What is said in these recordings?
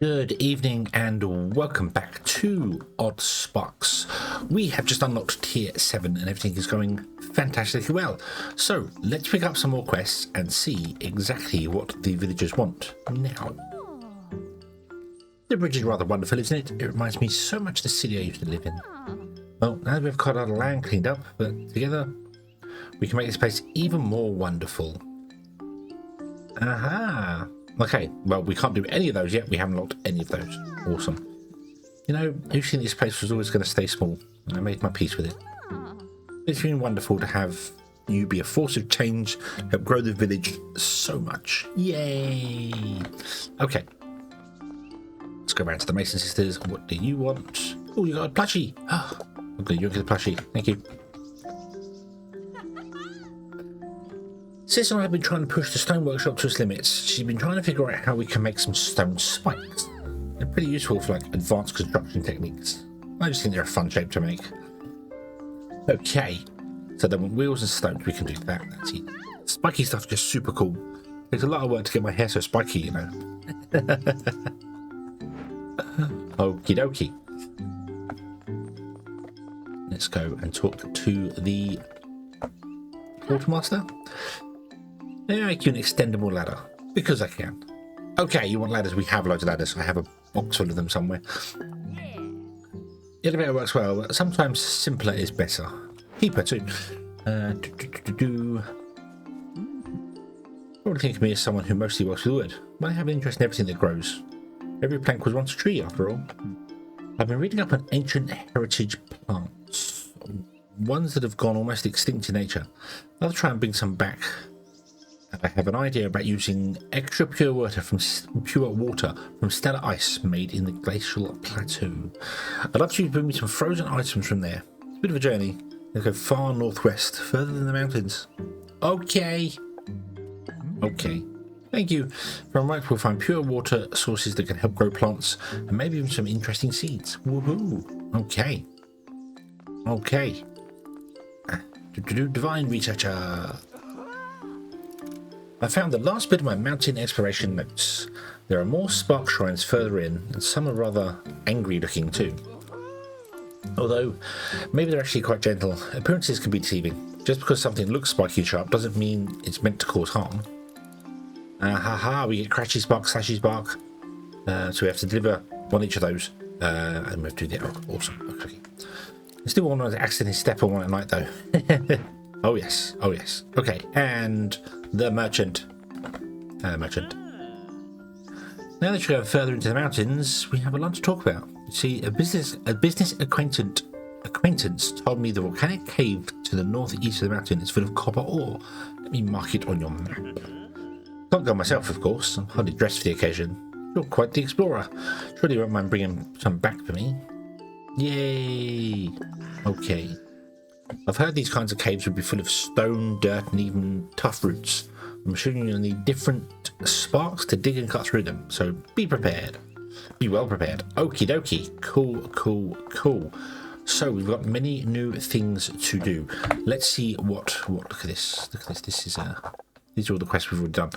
Good evening and welcome back to Oddsparks. We have just unlocked tier 7 and everything is going fantastically well. So let's pick up some more quests and see exactly what the villagers want now. The bridge is rather wonderful, isn't it? It reminds me so much of the city I used to live in. Well, now that we've got our land cleaned up, but together we can make this place even more wonderful. Aha! Okay, well, we can't do any of those yet. We haven't locked any of those. Awesome. You know, usually this place was always going to stay small, and I made my peace with it. It's been wonderful to have you be a force of change, help grow the village so much. Yay! Okay. Let's go around to the Mason sisters. What do you want? Oh, you got a plushie. Oh, okay, you'll get a plushie. Thank you. Sis and I have been trying to push the stone workshop to its limits. She's been trying to figure out how we can make some stone spikes. They're pretty useful for like advanced construction techniques. I just think they're a fun shape to make. Okay, so then with wheels and stones we can do that. That's it. Spiky stuff is just super cool. Takes a lot of work to get my hair so spiky, you know. Okie dokie. Let's go and talk to the quartermaster. Let me make you an extendable ladder, because I can. Okay, you want ladders? We have loads of ladders. I have a box full of them somewhere. The elevator works well, but sometimes simpler is better. Keeper too. Probably think of me as someone who mostly works with wood, but I have an interest in everything that grows. Every plank was once a tree, after all. I've been reading up on ancient heritage plants, ones that have gone almost extinct in nature. I'll try and bring some back. I have an idea about using extra pure water from stellar ice made in the glacial plateau. I'd love you to bring me some frozen items from there. It's a bit of a journey. Let's go far northwest, further than the mountains. Okay. Okay. Thank you. From right, we'll find pure water sources that can help grow plants and maybe even some interesting seeds. Woohoo. Okay. Okay. Divine researcher. I found the last bit of my mountain exploration notes. There are more spark shrines further in, and some are rather angry looking too. Although, maybe they're actually quite gentle. Appearances can be deceiving. Just because something looks spiky and sharp doesn't mean it's meant to cause harm. We get crashy spark, slashy spark. So we have to deliver one each of those. And we have to do the awesome. Okay. I still want to accidentally step on one at night though. Oh yes, oh yes. Okay, and the merchant. Merchant. Now that you're going further into the mountains, we have a lot to talk about. You see, a business acquaintance told me the volcanic cave to the northeast of the mountain is full of copper ore. Let me mark it on your map. Can't go myself, of course. I'm hardly dressed for the occasion. You're quite the explorer. Surely you won't mind bringing some back for me. Yay! Okay. I've heard these kinds of caves would be full of stone, dirt, and even tough roots. I'm assuming you'll need different sparks to dig and cut through them, so be prepared. Be well prepared. Okie dokie. Cool, cool, cool. So we've got many new things to do. Let's see what look at this. Look at this. This is these are all the quests we've already done.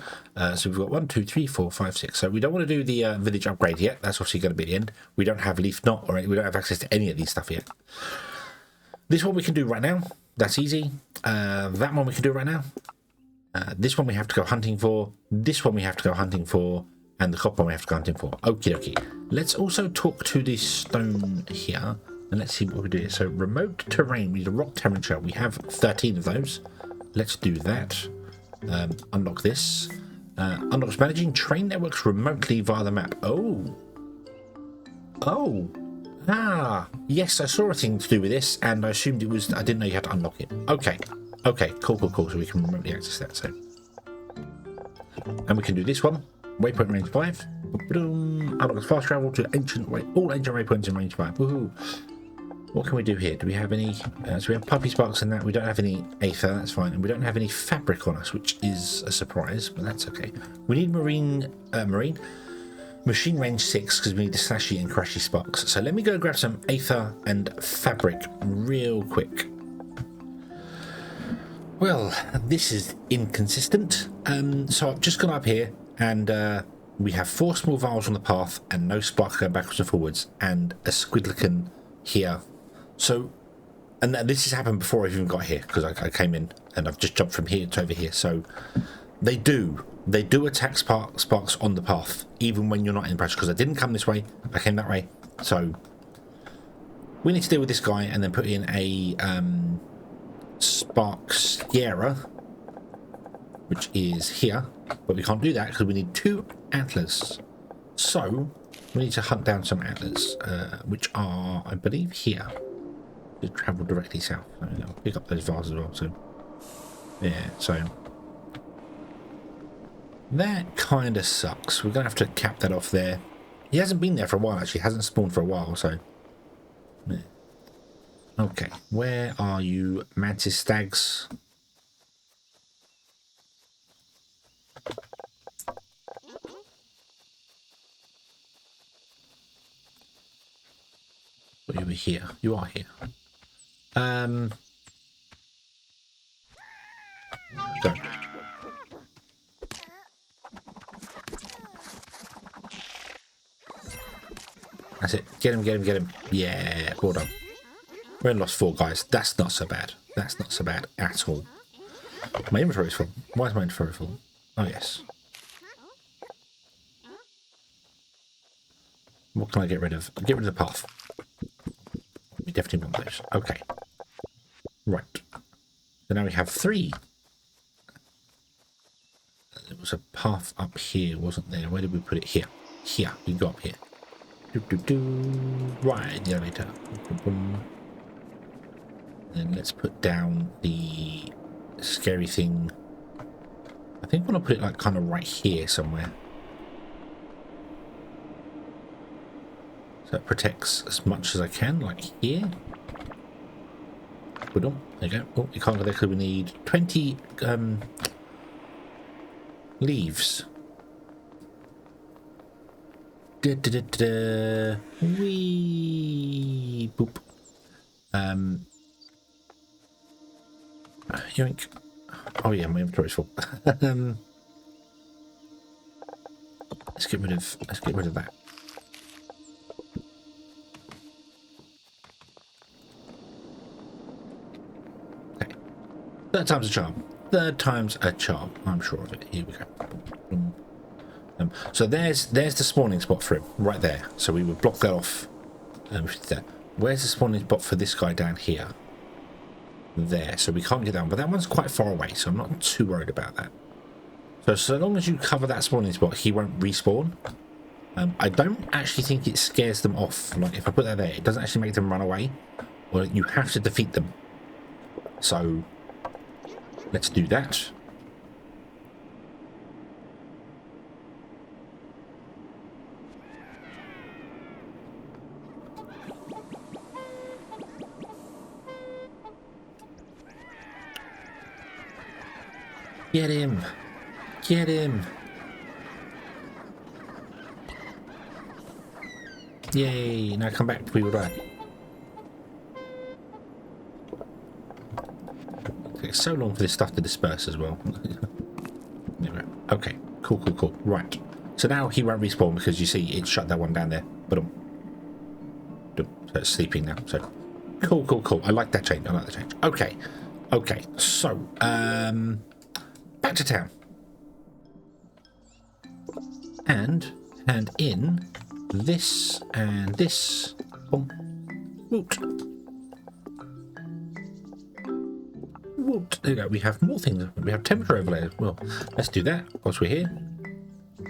So we've got 1, 2, 3, 4, 5, 6. So we don't want to do the village upgrade yet. That's obviously going to be the end. We don't have leaf knot or we don't have access to any of these stuff yet. This one we can do right now. That's easy. That one we can do right now. This one we have to go hunting for. This one we have to go hunting for. And the copper one we have to go hunting for. Okie dokie. Let's also talk to this stone here. And let's see what we do here. So remote terrain. We need a rock temperature. We have 13 of those. Let's do that. Unlock this. Unlocks managing train networks remotely via the map. Oh. Oh. Ah, yes, I saw a thing to do with this, and I assumed it was. I didn't know you had to unlock it. Okay, okay, cool, cool, cool. So we can remotely access that. So, and we can do this one. Waypoint range 5. Boom. Unlocks fast travel to all ancient waypoints in range 5. Woohoo! What can we do here? Do we have any? So we have puppy sparks and that. We don't have any aether. That's fine, and we don't have any fabric on us, which is a surprise, but that's okay. We need marine. Machine range 6 because we need the slashy and crashy sparks. So let me go grab some aether and fabric real quick. Well, this is inconsistent. So I've just gone up here and We have 4 small valves on the path and no spark going backwards and forwards, and a squidlican here. So, and this has happened before I've even got here, because I came in and I've just jumped from here to over here. So they do attack sparks on the path, even when you're not in pressure, because I didn't come this way, I came that way. So we need to deal with this guy and then put in a spark scarer, which is here, but we can't do that because we need 2 antlers. So we need to hunt down some antlers, which are, I believe, here. To travel directly south. I'll pick up those vases as well. So yeah, so that kind of sucks. We're gonna have to cap that off there. He hasn't been there for a while, actually. He hasn't spawned for a while, so yeah. Okay, where are you, mantis stags? You were here. You are here. Go. That's it. Get him, get him, get him. Yeah, well done. We only lost 4 guys. That's not so bad. That's not so bad at all. My inventory's full. Why is my inventory full? Oh, yes. What can I get rid of? Get rid of the path. We definitely want those. Okay. Right. So now we have 3. There was a path up here, wasn't there? Where did we put it? Here. Here. We go up here. Right, the elevator. Then let's put down the scary thing. I think I want to put it like kind of right here somewhere. So it protects as much as I can, like here. There you go. Oh, you can't go there because we need 20 leaves. Wee boop. Yoink. Oh yeah, my inventory's full. let's get rid of that. Okay. 3rd time's a charm. 3rd time's a charm. I'm sure of it. Here we go. So there's the spawning spot for him right there. So we would block that off. Where's the spawning spot for this guy down here? There. So we can't get down, but that one's quite far away, so I'm not too worried about that. So long as you cover that spawning spot, he won't respawn. I don't actually think it scares them off. Like if I put that there, it doesn't actually make them run away. Well, you have to defeat them. So let's do that. Get him! Get him! Yay! Now come back, we will die. It takes so long for this stuff to disperse as well. Okay, cool, cool, cool. Right. So now he won't respawn because you see it shut that one down there. But so it's sleeping now. So cool, cool, cool. I like that change. I like the change. Okay. Okay. So back to town. And hand in this and this. Boom. Woot. Woot. There you go. We have more things. We have temperature overlay as well. Let's do that whilst we're here.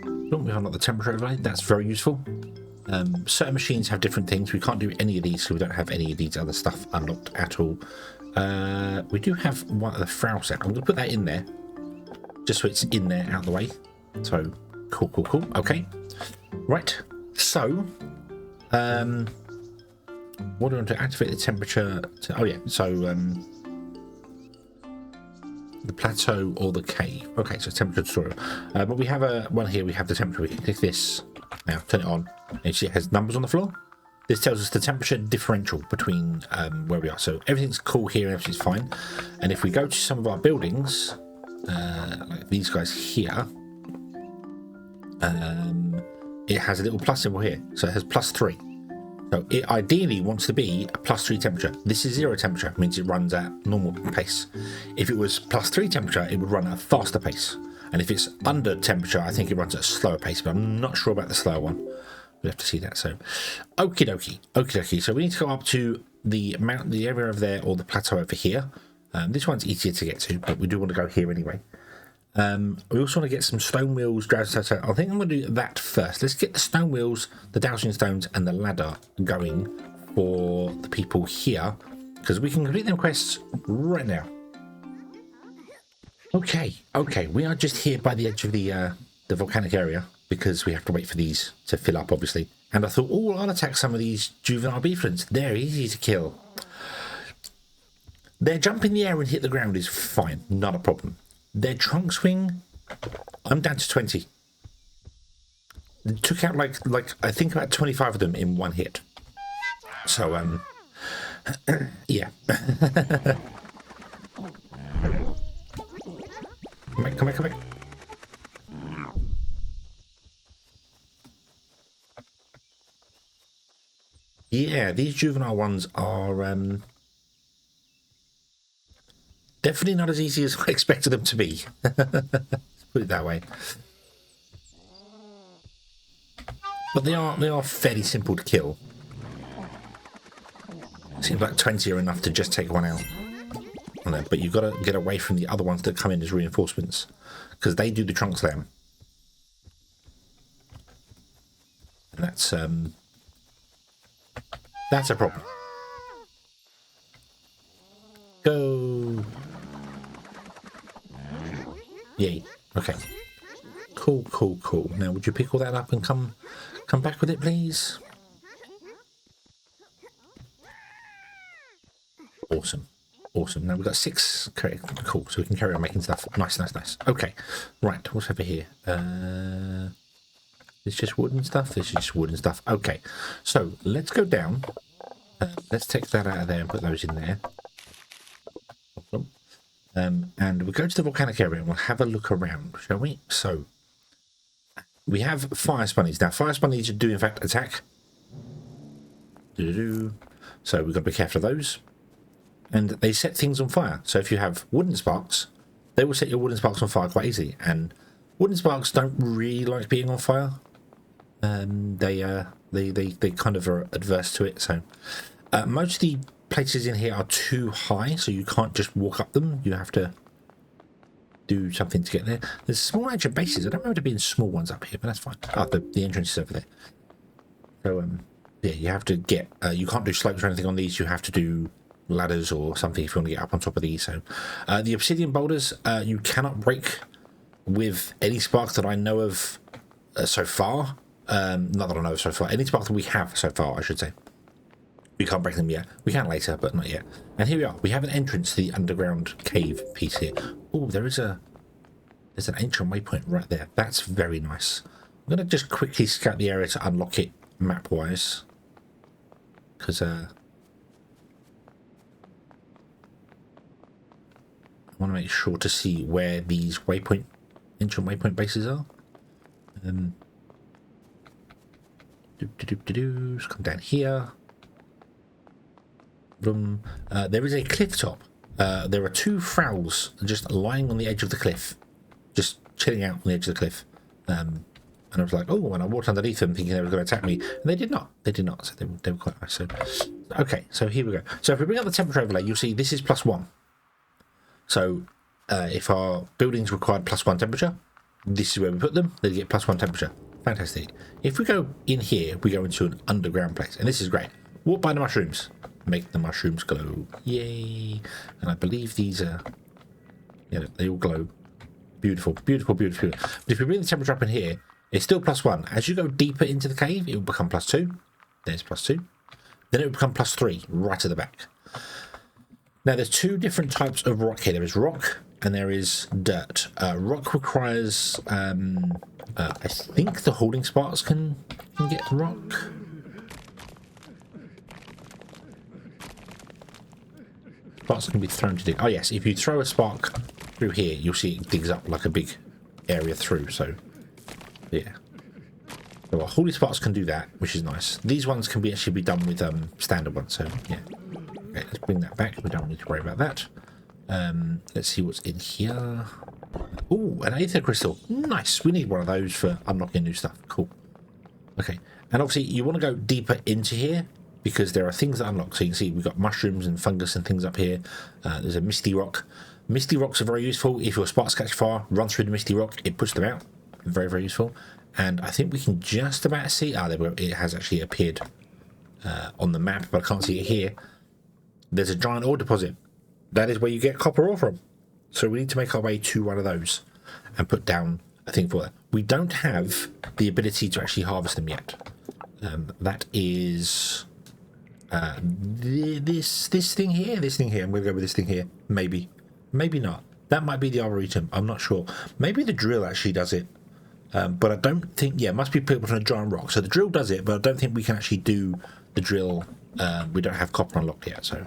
Boom. We unlock the temperature overlay. That's very useful. Certain machines have different things. We can't do any of these, so we don't have any of these other stuff unlocked at all. We do have one of the Frau set. I'm going to put that in there, just so it's in there out of the way. So cool, cool, cool. Okay, right. So, what do I want to activate the temperature? Oh yeah. So the plateau or the cave. Okay, so temperature tutorial. But we have one here. We have the temperature. We can click this now. Turn it on. And you see it has numbers on the floor. This tells us the temperature differential between where we are. So everything's cool here and everything's fine. And if we go to some of our buildings, like these guys here, it has a little plus symbol here, so it has +3. So it ideally wants to be a +3 temperature. This is 0 temperature, means it runs at normal pace. If it was +3 temperature, it would run at a faster pace. And if it's under temperature, I think it runs at a slower pace, but I'm not sure about the slower one. We'll have to see that. So, okie dokie. So we need to go up to the mountain, the area over there, or the plateau over here. This one's easier to get to, but we do want to go here anyway. We also want to get some stone wheels, I think I'm going to do that first. Let's get the stone wheels, the dowsing stones, and the ladder going for the people here, because we can complete them quests right now. Okay, we are just here by the edge of the volcanic area, because we have to wait for these to fill up, obviously. And I thought, oh, I'll attack some of these juvenile beelephants. They're easy to kill. Their jump in the air and hit the ground is fine, not a problem. Their trunk swing, I'm down to 20. It took out like I think about 25 of them in one hit. So yeah. Come back. Yeah, these juvenile ones are definitely not as easy as I expected them to be. Let's put it that way. But they are fairly simple to kill. Seems like 20 are enough to just take one out. But you've got to get away from the other ones that come in as reinforcements, because they do the trunk slam. And that's a problem. Go. Yay. Okay. Cool. Now, would you pick all that up and come back with it, please? Awesome. Now we've got 6. Okay, cool. So we can carry on making stuff. Nice. Okay. Right. What's over here? It's just wooden stuff. This is just wooden stuff. Okay. So let's go down. Let's take that out of there and put those in there. And we'll go to the volcanic area and we'll have a look around, shall we? So we have fire spunnies. Now, fire spunnies do in fact attack. So we've got to be careful of those. And they set things on fire. So if you have wooden sparks, they will set your wooden sparks on fire quite easily. And wooden sparks don't really like being on fire. They kind of are adverse to it. So most of the places in here are too high, so you can't just walk up them. You have to do something to get there. There's small edge bases. I don't remember there being small ones up here, but that's fine. The entrance is over there. So yeah, you have to get. You can't do slopes or anything on these. You have to do ladders or something if you want to get up on top of these. So the obsidian boulders you cannot break with any sparks that I know of so far. Not that I know of so far. Any sparks that we have so far, I should say. We can't break them yet. We can later, but not yet. And here we are. We have an entrance to the underground cave piece here. Oh, there's an ancient waypoint right there. That's very nice. I'm going to just quickly scout the area to unlock it map-wise. Because I want to make sure to see where these ancient waypoint bases are. Just come down here. There is a cliff top. There are 2 frowls just lying on the edge of the cliff, just chilling out on the edge of the cliff. And I was like, oh, and I walked underneath them thinking they were going to attack me, and they did not. So they were quite nice. So, okay, so here we go. So if we bring up the temperature overlay, you'll see this is +1. So if our buildings required +1 temperature, this is where we put them. They get +1 temperature. Fantastic. If we go in here, we go into an underground place, and this is great. Walk by the mushrooms. Make the mushrooms glow. Yay. And I believe these are, yeah, they all glow. Beautiful. But if we bring the temperature up in here, it's still +1. As you go deeper into the cave, it will become +2. There's +2. Then it will become +3 right at the back. Now, there's 2 different types of rock here. There is rock and there is dirt. Rock requires, I think the holding sparks can get the rock. Sparks can be thrown to dig. Oh yes, if you throw a spark through here, you'll see it digs up like a big area through. So yeah, So our holy spots can do that, which is nice. These ones can actually be done with standard ones. So yeah, okay, let's bring that back. We don't need to worry about that. Let's see what's in here. Oh, an aether crystal. Nice. We need one of those for unlocking new stuff. Cool. Okay, and obviously you want to go deeper into here because there are things that unlock. So you can see we've got mushrooms and fungus and things up here. There's a misty rock. Misty rocks are very useful. If your sparks catch fire, run through the misty rock. It puts them out. Very, very useful. And I think we can just about see... Ah, there we go. It has actually appeared on the map, but I can't see it here. There's a giant ore deposit. That is where you get copper ore from. So we need to make our way to one of those and put down a thing for that. We don't have the ability to actually harvest them yet. That is... this thing here. This thing here. I'm going to go with this thing here. Maybe. Maybe not. That might be the arboretum. I'm not sure. Maybe the drill actually does it. But I don't think... Yeah, it must be put on a giant rock. So the drill does it, but I don't think we can actually do the drill. We don't have copper unlocked yet, so...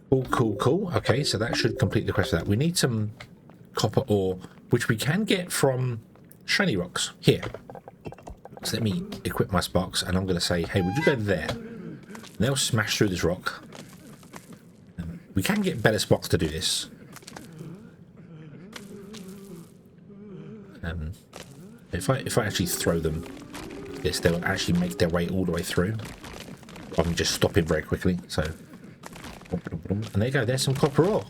Cool, cool, cool. Okay, so that should complete the quest for that. We need some copper ore, which we can get from shiny rocks. Here. So let me equip my sparks, and I'm going to say, hey, would you go there? And they'll smash through this rock. We can get better sparks to do this. If I actually throw them this, they'll actually make their way all the way through. I can just stop it very quickly. So, and there you go. There's some copper ore.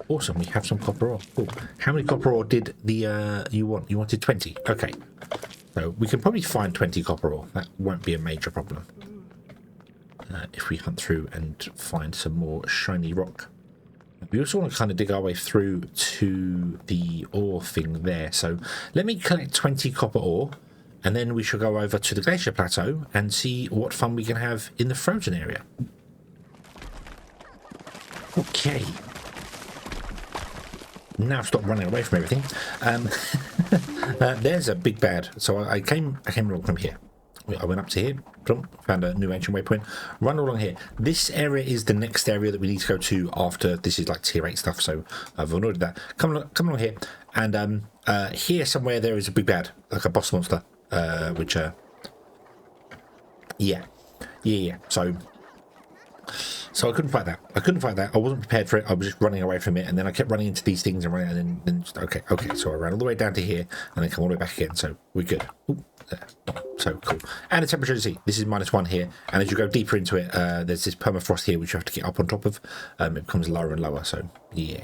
Awesome. We have some copper ore. Cool. How many copper ore did the you want? You wanted 20. Okay. So we can probably find 20 copper ore. That won't be a major problem. If we hunt through and find some more shiny rock. We also want to kind of dig our way through to the ore thing there. So let me collect 20 copper ore, and then we shall go over to the glacier plateau and see what fun we can have in the frozen area. Okay. Now stop running away from everything. There's a big bad. So I came along from here. I went up to here, found a new ancient waypoint, run along here. This area is the next area that we need to go to after. This is like tier 8 stuff, so I've avoided that. Come along here, and here somewhere there is a big bad, like a boss monster, which, yeah. So I couldn't fight that. I wasn't prepared for it. I was just running away from it, and then I kept running into these things and running, and then just, okay. So I ran all the way down to here, and then come all the way back again. So we're good. Ooh, there. So cool. And the temperature to see. This is -1 here, and as you go deeper into it, there's this permafrost here which you have to get up on top of. It becomes lower and lower. So yeah.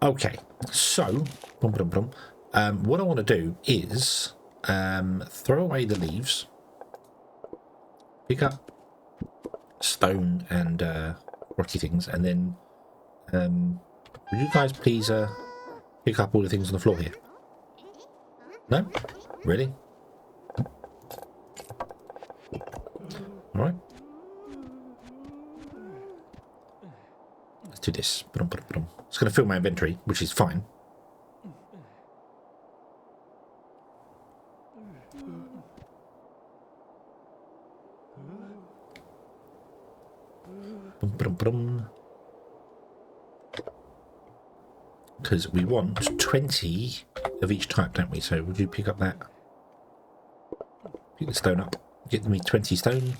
Okay. So what I want to do is throw away the leaves, pick up stone and rocky things, and then would you guys please pick up all the things on the floor here? No? Really? Alright. Let's do this. It's going to fill my inventory, which is fine. Because we want 20 of each type, don't we? So would you pick up that? Pick the stone up. Get me 20 stone.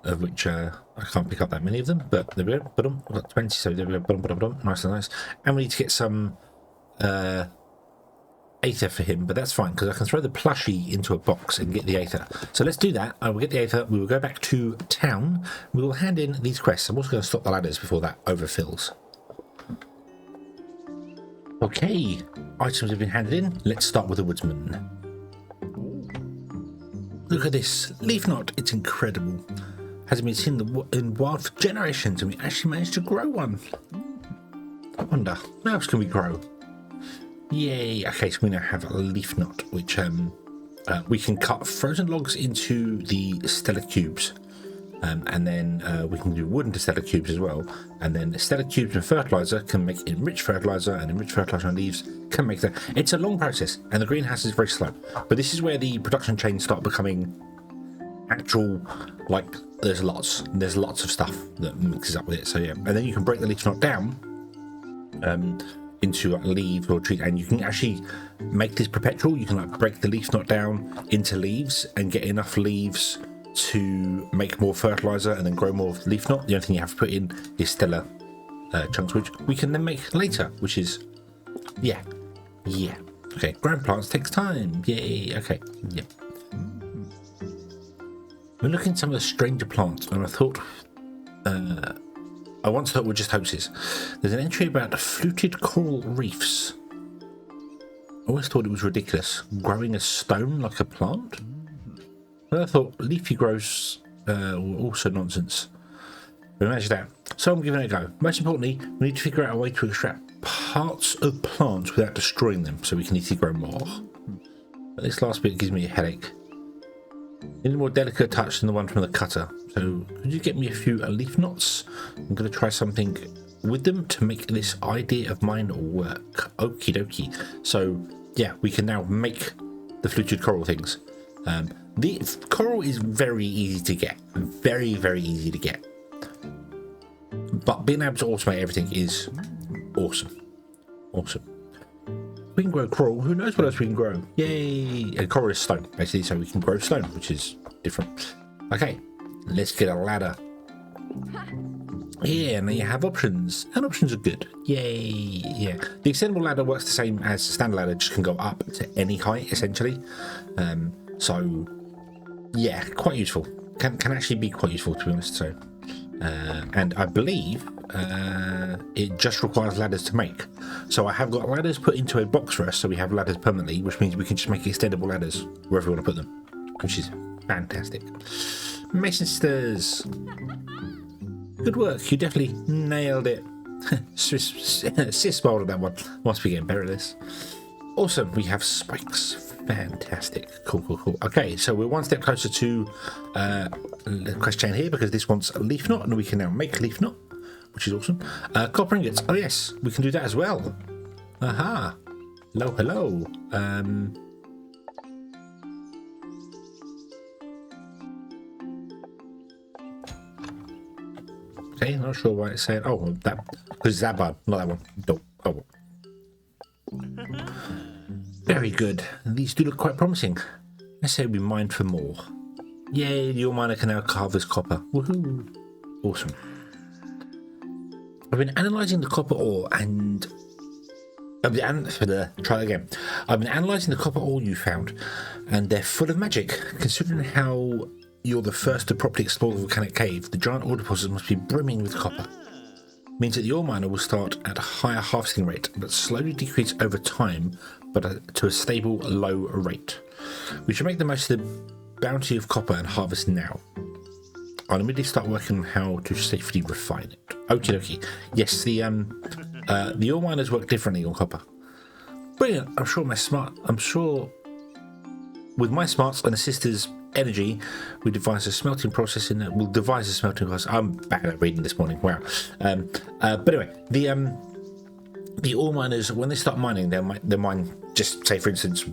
Of which I can't pick up that many of them, but there we go. We've got 20, so there we go. Nice and nice. And we need to get some aether for him, but that's fine because I can throw the plushie into a box and get the aether. So let's do that. I will get the aether. We will go back to town. We will hand in these quests. I'm also going to stop the ladders before that overfills. Okay, items have been handed in. Let's start with the woodsman. Look at this leaf knot. It's incredible. Hasn't been seen in wild for generations, and we actually managed to grow one. I wonder, what else can we grow? Yay. Okay, so we now have a leaf knot, which we can cut frozen logs into the stellar cubes, and then we can do wood into stellar cubes as well, and then stellar cubes and fertilizer can make enriched fertilizer, and enriched fertilizer and leaves can make that. It's a long process, and the greenhouse is very slow, but this is where the production chains start becoming actual, like, there's lots of stuff that mixes up with it. So yeah, and then you can break the leaf knot down into like leaves or trees, and you can actually make this perpetual. You can like break the leaf knot down into leaves and get enough leaves to make more fertilizer and then grow more leaf knot. The only thing you have to put in is stellar chunks, which we can then make later, which is yeah. Okay, growing plants takes time. Yay. Okay. Yeah. We're looking at some of the stranger plants, and I once thought were just hoaxes. There's an entry about fluted coral reefs. I always thought it was ridiculous, growing a stone like a plant. But I thought leafy growths were also nonsense. But imagine that. So I'm giving it a go. Most importantly, we need to figure out a way to extract parts of plants without destroying them, so we can easily grow more. But this last bit gives me a headache. Need a more delicate touch than the one from the cutter. So could you get me a few leaf knots? I'm going to try something with them to make this idea of mine work. Okie dokie. So yeah, we can now make the fluted coral things. The coral is very easy to get. Very, very easy to get. But being able to automate everything is awesome. Awesome. We can grow coral. Who knows what else we can grow? Yay! And coral is stone, basically, so we can grow stone, which is different. Okay, let's get a ladder. Yeah, and then you have options, and options are good. Yay! Yeah, the extendable ladder works the same as the standard ladder, just can go up to any height, essentially. So, yeah, quite useful. Can actually be quite useful, to be honest. So, and I believe it just requires ladders to make. So I have got ladders put into a box for us, so we have ladders permanently, which means we can just make extendable ladders wherever we want to put them, which is fantastic. Mason sisters, good work. You definitely nailed it. Sis smiled at that one. Once we get better at this. Awesome. We have spikes. Fantastic. Cool. Okay, so we're one step closer to the quest chain here, because this wants a leaf knot, and we can now make leaf knot, which is awesome. Copper ingots. Oh yes, we can do that as well. Aha. Hello. Okay, not sure why it's saying. Oh, that because it's that one, not that one. Don't. Oh. Very good. These do look quite promising. Let's say we mine for more. Yay, your miner can now harvest copper. Woohoo! Awesome. I've been analysing the copper ore and... Try again. I've been analysing the copper ore you found, and they're full of magic. Considering how you're the first to properly explore the volcanic cave, the giant ore deposits must be brimming with copper. Means that the ore miner will start at a higher harvesting rate, but slowly decrease over time, but to a stable low rate. We should make the most of the bounty of copper and harvest now. I'll immediately start working on how to safely refine it. Okie dokie. Yes, the ore miners work differently on copper. Brilliant. I'm sure with my smarts and the sisters' energy, we'll devise a smelting process. I'm bad at reading this morning. Wow. But anyway, the ore miners, when they start mining, they mine, just say for instance,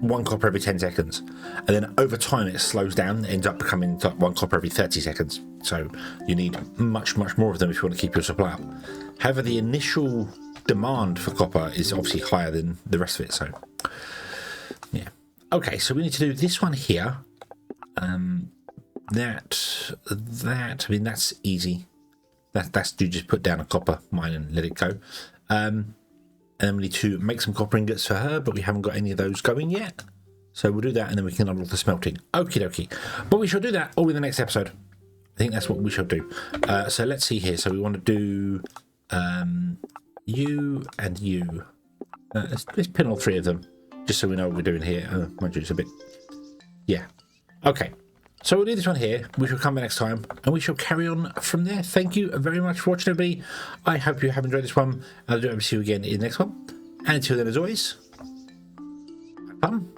1 copper every 10 seconds, and then over time it slows down, it ends up becoming 1 copper every 30 seconds. So you need much more of them if you want to keep your supply up. However, the initial demand for copper is obviously higher than the rest of it. So yeah. Okay, so we need to do this one here. I mean, that's easy. That's you just put down a copper mine and let it go. And then we need to make some copper ingots for her, but we haven't got any of those going yet. So we'll do that, and then we can unlock the smelting. Okie dokie. But we shall do that all in the next episode. I think that's what we shall do. So let's see here. So we want to do you and you. Let's pin all 3 of them, just so we know what we're doing here. Mind you, it's a bit... Yeah. Okay. So we'll do this one here. We shall come back next time, and we shall carry on from there. Thank you very much for watching, everybody. I hope you have enjoyed this one. I'll see you again in the next one. And until then, as always, have fun.